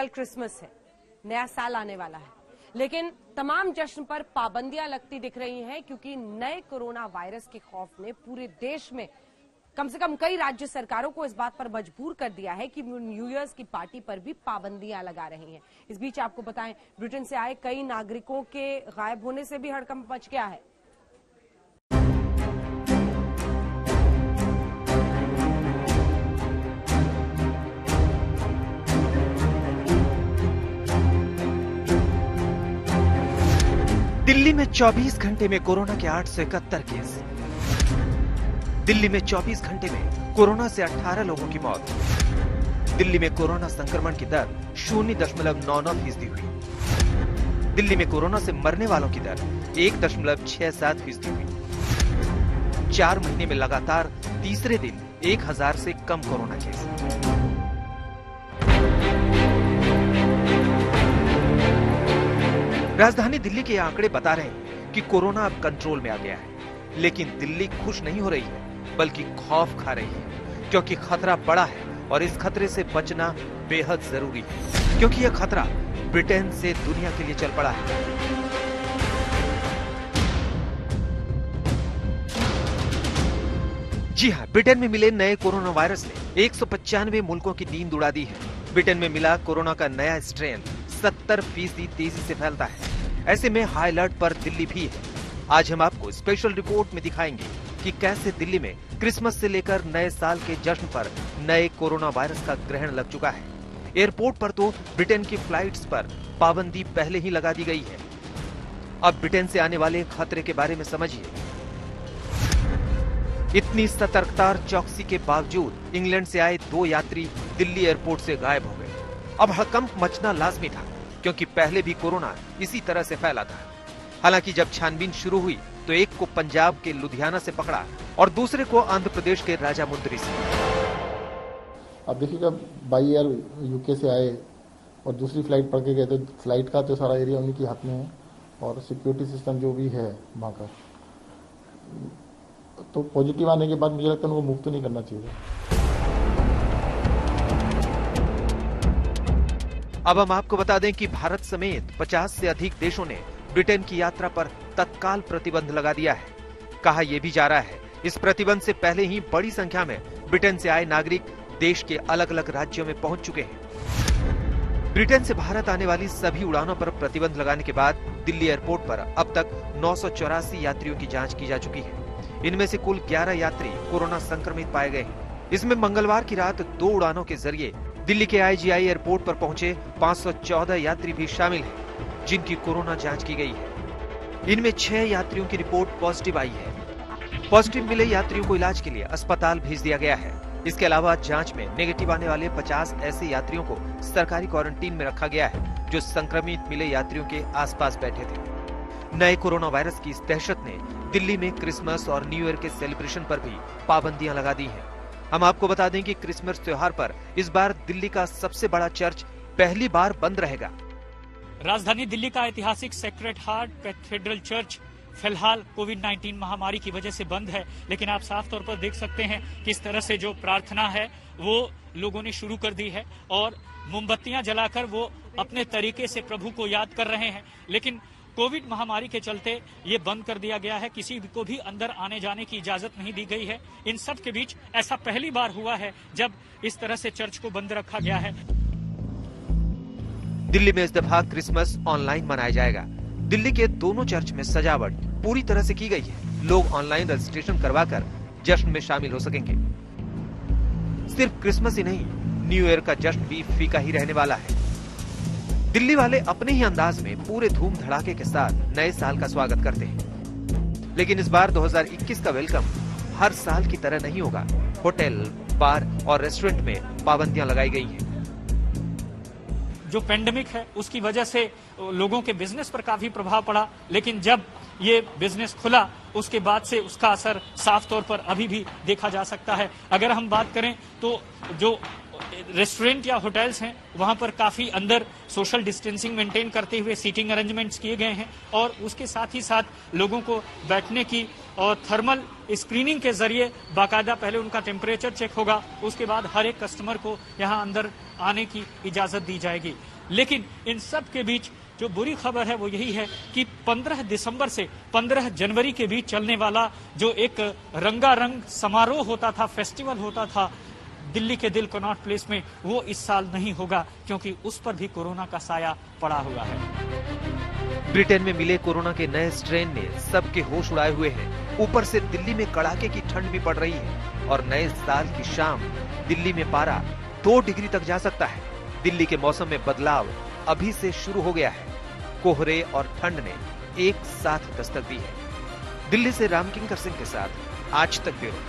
कल क्रिसमस है, नया साल आने वाला है, लेकिन तमाम जश्न पर पाबंदियां लगती दिख रही हैं क्योंकि नए कोरोना वायरस के खौफ ने पूरे देश में कम से कम कई राज्य सरकारों को इस बात पर मजबूर कर दिया है कि न्यू ईयर्स की पार्टी पर भी पाबंदियां लगा रही हैं। इस बीच आपको बताएं, ब्रिटेन से आए कई नागरिकों के गायब होने से भी हड़कंप मच गया है। दिल्ली में 24 घंटे में कोरोना के 871 केस। दिल्ली में 24 घंटे में कोरोना से 18 लोगों की मौत। दिल्ली में कोरोना संक्रमण की दर 0.99% हुई। दिल्ली में कोरोना से मरने वालों की दर 1.67% हुई। 4 महीने में लगातार तीसरे दिन 1000 से कम कोरोना केस। राजधानी दिल्ली के आंकड़े बता रहे हैं कि कोरोना अब कंट्रोल में आ गया है, लेकिन दिल्ली खुश नहीं हो रही है, बल्कि खौफ खा रही है, क्योंकि खतरा बड़ा है और इस खतरे से बचना बेहद जरूरी है, क्योंकि यह खतरा ब्रिटेन से दुनिया के लिए चल पड़ा है। जी हां, ब्रिटेन में मिले नए कोरोना वायरस ने 195 मुल्कों की नींद उड़ा दी है। ब्रिटेन में मिला कोरोना का नया स्ट्रेन 70% तेजी से फैलता है। ऐसे में हाई अलर्ट पर दिल्ली भी है। आज हम आपको स्पेशल रिपोर्ट में दिखाएंगे कि कैसे दिल्ली में क्रिसमस से लेकर नए साल के जश्न पर नए कोरोना वायरस का ग्रहण लग चुका है। एयरपोर्ट पर तो ब्रिटेन की फ्लाइट्स पर पाबंदी पहले ही लगा दी गई है। अब ब्रिटेन से आने वाले खतरे के बारे में समझिए। इतनी सतर्कता और चौकसी के बावजूद इंग्लैंड से आए 2 यात्री दिल्ली एयरपोर्ट से गायब हो गए। अब हड़कंप मचना लाजमी था, क्योंकि पहले भी कोरोना इसी तरह से फैला था। हालांकि जब छानबीन शुरू हुई तो एक को पंजाब के लुधियाना से पकड़ा और दूसरे को आंध्र प्रदेश के राजामुंद्री से। अब देखिएगा, बाई एयर यूके से आए और दूसरी फ्लाइट पकड़ के गए, तो फ्लाइट का तो सारा एरिया उन्हीं के हाथ में है और सिक्योरिटी सिस्टम जो भी है वहाँ का, तो पॉजिटिव आने के बाद मुझे लगता है उनको मूव तो नहीं करना चाहिए। अब हम आपको बता दें कि भारत समेत 50 से अधिक देशों ने ब्रिटेन की यात्रा पर तत्काल प्रतिबंध लगा दिया है। कहा यह भी जा रहा है, इस प्रतिबंध से पहले ही बड़ी संख्या में ब्रिटेन से आए नागरिक देश के अलग अलग राज्यों में पहुंच चुके हैं। ब्रिटेन से भारत आने वाली सभी उड़ानों पर प्रतिबंध लगाने के बाद दिल्ली एयरपोर्ट पर अब तक 984 यात्रियों की जांच की जा चुकी है। इनमें से कुल 11 यात्री कोरोना संक्रमित पाए गए हैं। इसमें मंगलवार की रात 2 उड़ानों के जरिए दिल्ली के IGI एयरपोर्ट पर पहुंचे 514 यात्री भी शामिल हैं, जिनकी कोरोना जांच की गई है। इनमें 6 यात्रियों की रिपोर्ट पॉजिटिव आई है। पॉजिटिव मिले यात्रियों को इलाज के लिए अस्पताल भेज दिया गया है। इसके अलावा जांच में नेगेटिव आने वाले 50 ऐसे यात्रियों को सरकारी क्वारंटीन में रखा गया है, जो संक्रमित मिले यात्रियों के आसपास बैठे थे। नए कोरोना वायरस की इस दहशत ने दिल्ली में क्रिसमस और न्यू ईयर के सेलिब्रेशन पर भी पाबंदियां लगा दी हैं। हम आपको बता दें कि क्रिसमस त्योहार पर इस बार दिल्ली का सबसे बड़ा चर्च पहली बार बंद रहेगा। राजधानी दिल्ली का ऐतिहासिक सेक्रेड हार्ट कैथेड्रल चर्च फिलहाल कोविड-19 महामारी की वजह से बंद है, लेकिन आप साफ तौर पर देख सकते हैं कि इस तरह से जो प्रार्थना है वो लोगों ने शुरू कर दी है और मोमबत्तियां जलाकर वो अपने तरीके से प्रभु को याद कर रहे हैं। लेकिन कोविड महामारी के चलते ये बंद कर दिया गया है, किसी को भी अंदर आने जाने की इजाजत नहीं दी गई है। इन सब के बीच ऐसा पहली बार हुआ है जब इस तरह से चर्च को बंद रखा गया है। दिल्ली में इस दफा क्रिसमस ऑनलाइन मनाया जाएगा। दिल्ली के दोनों चर्च में सजावट पूरी तरह से की गई है। लोग ऑनलाइन रजिस्ट्रेशन करवाकर जश्न में शामिल हो सकेंगे। सिर्फ क्रिसमस ही नहीं, न्यू ईयर का जश्न भी फीका ही रहने वाला है। दिल्ली वाले अपने ही अंदाज में पूरे धूम धड़ाके के साथ नए साल का स्वागत करते हैं। लेकिन इस बार 2021 का वेलकम हर साल की तरह नहीं होगा। होटल, बार और रेस्टोरेंट में पाबंदियां लगाई गई हैं। जो पेंडेमिक है उसकी वजह से लोगों के बिजनेस पर काफी प्रभाव पड़ा, लेकिन जब ये बिजनेस खुला उसके बाद से उसका असर साफ तौर पर अभी भी देखा जा सकता है। अगर हम बात करें तो जो रेस्टोरेंट या होटल्स हैं वहां पर काफी अंदर सोशल डिस्टेंसिंग मेंटेन करते हुए सीटिंग अरेंजमेंट्स किए गए हैं और उसके साथ ही साथ लोगों को बैठने की और थर्मल स्क्रीनिंग के जरिए बाकायदा पहले उनका टेम्परेचर चेक होगा, उसके बाद हर एक कस्टमर को यहां अंदर आने की इजाजत दी जाएगी। लेकिन इन सब के बीच जो बुरी खबर है वो यही है कि 15 दिसंबर से 15 जनवरी के बीच चलने वाला जो एक रंगारंग समारोह होता था, फेस्टिवल होता था दिल्ली के दिल कनॉट प्लेस में, वो इस साल नहीं होगा क्योंकि उस पर भी कोरोना का साया पड़ा हुआ है। ब्रिटेन में मिले कोरोना के नए स्ट्रेन ने सबके होश उड़ाए हुए हैं। ऊपर से दिल्ली में कड़ाके की ठंड भी पड़ रही है और नए साल की शाम दिल्ली में पारा 2 डिग्री तक जा सकता है। दिल्ली के मौसम में बदलाव अभी से शुरू हो गया है। कोहरे और ठंड ने एक साथ दस्तक दी है। दिल्ली से रामकिंकर सिंह के साथ आज तक ब्यूरो।